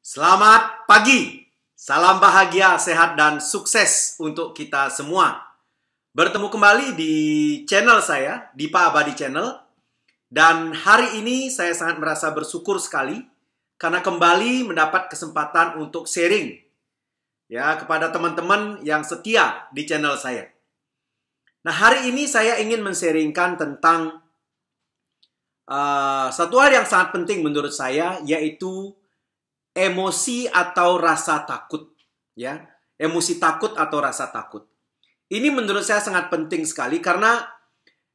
Selamat pagi, salam bahagia, sehat, dan sukses untuk kita semua. Bertemu kembali di channel saya, Dipa Abadi Channel. Dan hari ini saya sangat merasa bersyukur sekali karena kembali mendapat kesempatan untuk sharing ya kepada teman-teman yang setia di channel saya. Nah, hari ini saya ingin men-sharingkan tentang satu hal yang sangat penting menurut saya, yaitu emosi atau rasa takut, ya. Emosi takut atau rasa takut. Ini menurut saya sangat penting sekali karena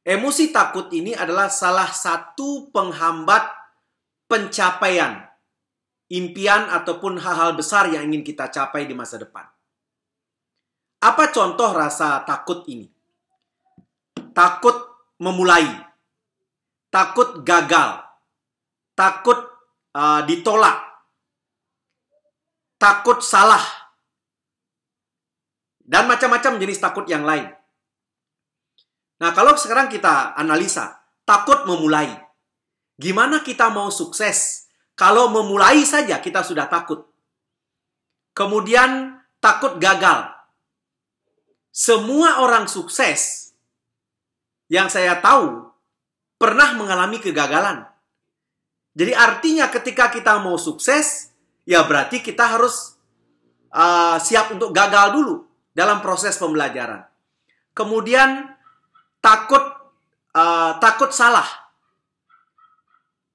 emosi takut ini adalah salah satu penghambat pencapaian impian ataupun hal-hal besar yang ingin kita capai di masa depan. Apa contoh rasa takut ini? Takut memulai, takut gagal, takut ditolak, takut salah, dan macam-macam jenis takut yang lain. Nah, kalau sekarang kita analisa, takut memulai. Gimana kita mau sukses kalau memulai saja kita sudah takut? Kemudian takut gagal. Semua orang sukses yang saya tahu pernah mengalami kegagalan. Jadi artinya ketika kita mau sukses, ya berarti kita harus siap untuk gagal dulu dalam proses pembelajaran. Kemudian takut salah.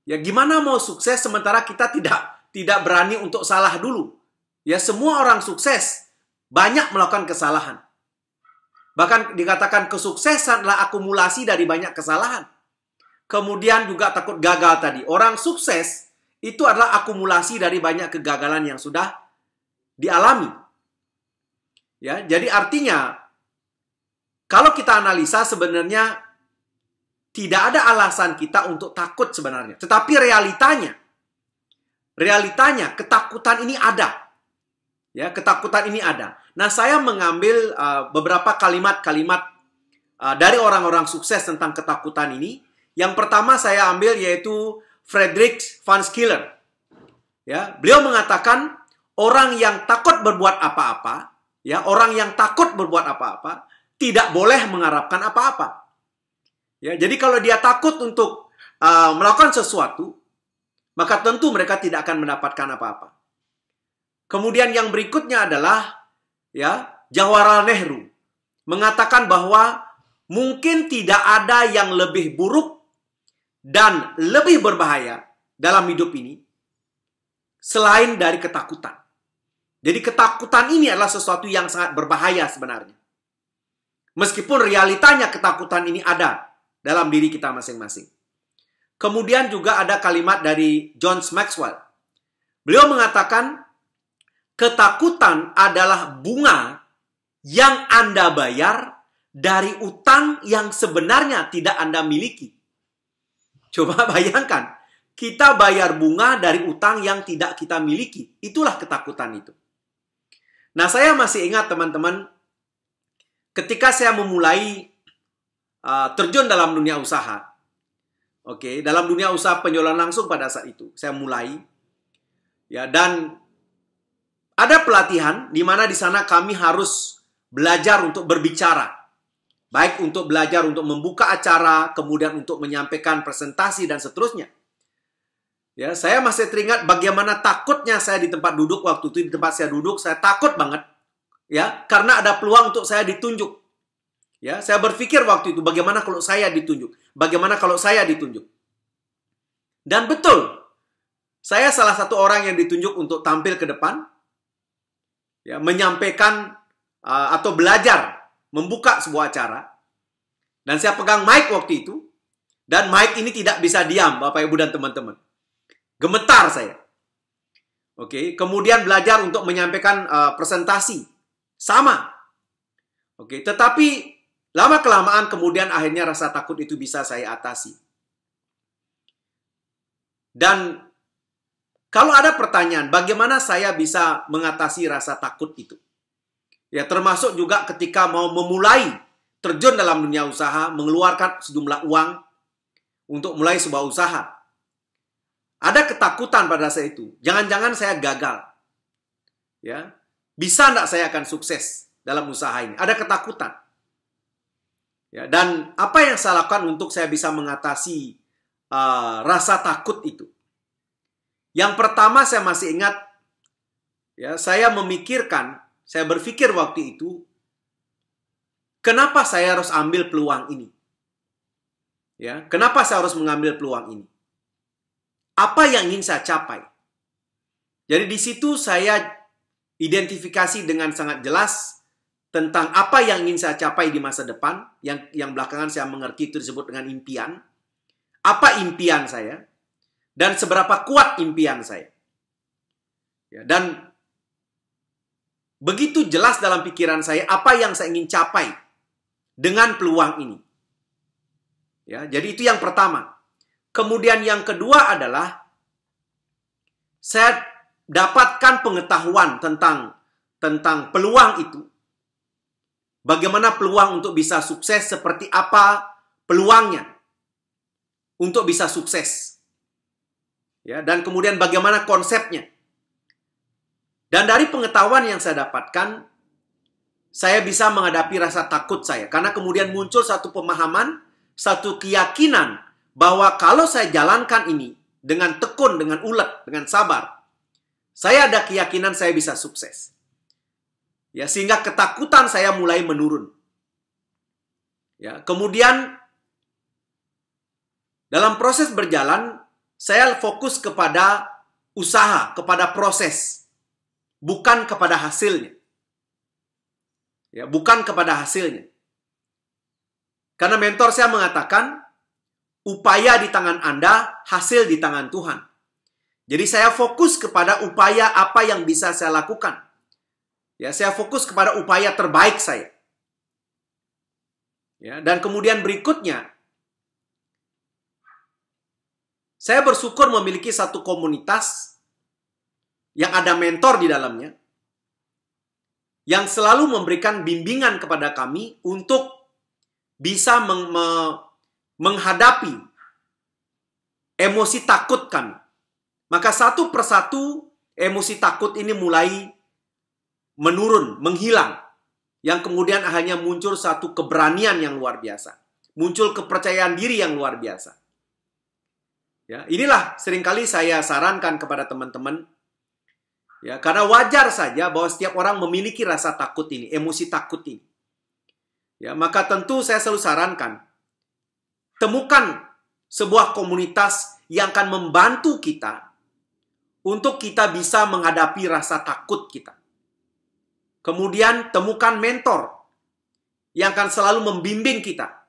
Ya gimana mau sukses sementara kita tidak berani untuk salah dulu. Ya semua orang sukses banyak melakukan kesalahan. Bahkan dikatakan kesuksesan adalah akumulasi dari banyak kesalahan. Kemudian juga takut gagal tadi. Orang sukses itu adalah akumulasi dari banyak kegagalan yang sudah dialami. Ya, jadi artinya kalau kita analisa sebenarnya tidak ada alasan kita untuk takut sebenarnya. Tetapi realitanya ketakutan ini ada. Ya, ketakutan ini ada. Nah, saya mengambil beberapa kalimat-kalimat dari orang-orang sukses tentang ketakutan ini. Yang pertama saya ambil yaitu Friedrich von Schiller. Ya, beliau mengatakan orang yang takut berbuat apa-apa, ya, orang yang takut berbuat apa-apa tidak boleh mengharapkan apa-apa. Ya, jadi kalau dia takut untuk melakukan sesuatu, maka tentu mereka tidak akan mendapatkan apa-apa. Kemudian yang berikutnya adalah ya, Jawaharlal Nehru mengatakan bahwa mungkin tidak ada yang lebih buruk dan lebih berbahaya dalam hidup ini selain dari ketakutan. Jadi ketakutan ini adalah sesuatu yang sangat berbahaya sebenarnya. Meskipun realitanya ketakutan ini ada dalam diri kita masing-masing. Kemudian juga ada kalimat dari John Maxwell. Beliau mengatakan ketakutan adalah bunga yang Anda bayar dari utang yang sebenarnya tidak Anda miliki. Coba bayangkan, kita bayar bunga dari utang yang tidak kita miliki. Itulah ketakutan itu. Nah, saya masih ingat teman-teman, ketika saya memulai terjun dalam dunia usaha. Oke, dalam dunia usaha penjualan langsung pada saat itu, saya mulai. Ya, dan ada pelatihan di mana di sana kami harus belajar untuk berbicara. Baik untuk belajar untuk membuka acara, kemudian untuk menyampaikan presentasi dan seterusnya. Ya, saya masih teringat bagaimana takutnya saya di tempat duduk waktu itu. Di tempat saya duduk, saya takut banget. Ya, karena ada peluang untuk saya ditunjuk. Ya, saya berpikir waktu itu bagaimana kalau saya ditunjuk? Bagaimana kalau saya ditunjuk? Dan betul, saya salah satu orang yang ditunjuk untuk tampil ke depan. Ya, menyampaikan atau belajar membuka sebuah acara. Dan saya pegang mic waktu itu. Dan mic ini tidak bisa diam, Bapak Ibu dan teman-teman. Gemetar saya. Oke, kemudian belajar untuk menyampaikan presentasi. Sama. Oke, tetapi lama-kelamaan kemudian akhirnya rasa takut itu bisa saya atasi. Dan kalau ada pertanyaan, bagaimana saya bisa mengatasi rasa takut itu? Ya, termasuk juga ketika mau memulai terjun dalam dunia usaha, mengeluarkan sejumlah uang untuk mulai sebuah usaha. Ada ketakutan pada saat itu. Jangan-jangan saya gagal. Ya, bisa enggak saya akan sukses dalam usaha ini? Ada ketakutan. Ya, dan apa yang saya lakukan untuk saya bisa mengatasi rasa takut itu? Yang pertama saya masih ingat, ya, saya berpikir waktu itu, kenapa saya harus ambil peluang ini? Ya, kenapa saya harus mengambil peluang ini? Apa yang ingin saya capai? Jadi di situ saya identifikasi dengan sangat jelas tentang apa yang ingin saya capai di masa depan, yang belakangan saya mengerti itu disebut dengan impian. Apa impian saya? Dan seberapa kuat impian saya? Ya, dan begitu jelas dalam pikiran saya apa yang saya ingin capai dengan peluang ini. Ya, jadi itu yang pertama. Kemudian yang kedua adalah saya dapatkan pengetahuan tentang peluang itu. Bagaimana peluang untuk bisa sukses, seperti apa peluangnya untuk bisa sukses. Ya, dan kemudian bagaimana konsepnya. Dan dari pengetahuan yang saya dapatkan, saya bisa menghadapi rasa takut saya. Karena kemudian muncul satu pemahaman, satu keyakinan bahwa kalau saya jalankan ini dengan tekun, dengan ulet, dengan sabar, saya ada keyakinan saya bisa sukses. Ya, sehingga ketakutan saya mulai menurun. Ya, kemudian dalam proses berjalan, saya fokus kepada usaha, kepada proses, bukan kepada hasilnya. Ya, bukan kepada hasilnya. Karena mentor saya mengatakan, upaya di tangan Anda, hasil di tangan Tuhan. Jadi saya fokus kepada upaya apa yang bisa saya lakukan. Ya, saya fokus kepada upaya terbaik saya. Ya, dan kemudian berikutnya, saya bersyukur memiliki satu komunitas yang ada mentor di dalamnya, yang selalu memberikan bimbingan kepada kami untuk bisa menghadapi emosi takut kami. Maka satu persatu emosi takut ini mulai menurun, menghilang. Yang kemudian hanya muncul satu keberanian yang luar biasa. Muncul kepercayaan diri yang luar biasa. Ya, inilah seringkali saya sarankan kepada teman-teman. Ya, karena wajar saja bahwa setiap orang memiliki rasa takut ini, emosi takut ini. Ya, maka tentu saya selalu sarankan, temukan sebuah komunitas yang akan membantu kita untuk kita bisa menghadapi rasa takut kita. Kemudian temukan mentor yang akan selalu membimbing kita.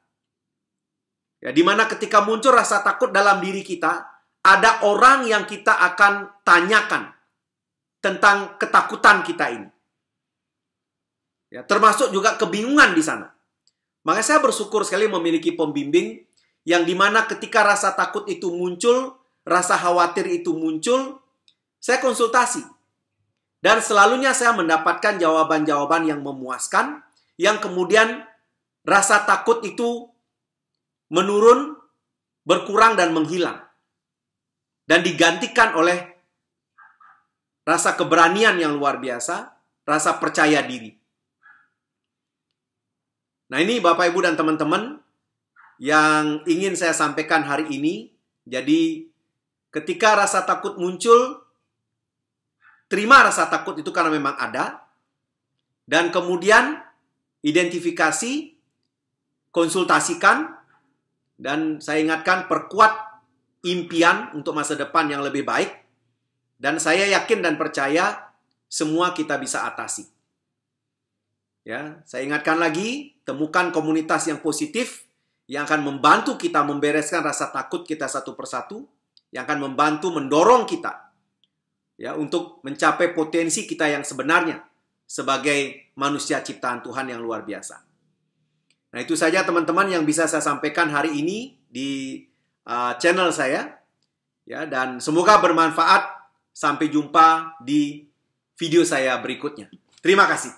Ya, di mana ketika muncul rasa takut dalam diri kita, ada orang yang kita akan tanyakan tentang ketakutan kita ini. Ya, termasuk juga kebingungan di sana. Makanya saya bersyukur sekali memiliki pembimbing yang dimana ketika rasa takut itu muncul, rasa khawatir itu muncul, saya konsultasi. Dan selalunya saya mendapatkan jawaban-jawaban yang memuaskan, yang kemudian rasa takut itu menurun, berkurang dan menghilang. Dan digantikan oleh rasa keberanian yang luar biasa, rasa percaya diri. Nah, ini Bapak, Ibu, dan teman-teman yang ingin saya sampaikan hari ini. Jadi, ketika rasa takut muncul, terima rasa takut itu karena memang ada. Dan kemudian, identifikasi, konsultasikan, dan saya ingatkan, perkuat impian untuk masa depan yang lebih baik. Dan saya yakin dan percaya semua kita bisa atasi. Ya, saya ingatkan lagi, temukan komunitas yang positif yang akan membantu kita membereskan rasa takut kita satu persatu, yang akan membantu mendorong kita ya untuk mencapai potensi kita yang sebenarnya sebagai manusia ciptaan Tuhan yang luar biasa. Nah, itu saja teman-teman yang bisa saya sampaikan hari ini di channel saya. Ya, dan semoga bermanfaat. Sampai jumpa di video saya berikutnya. Terima kasih.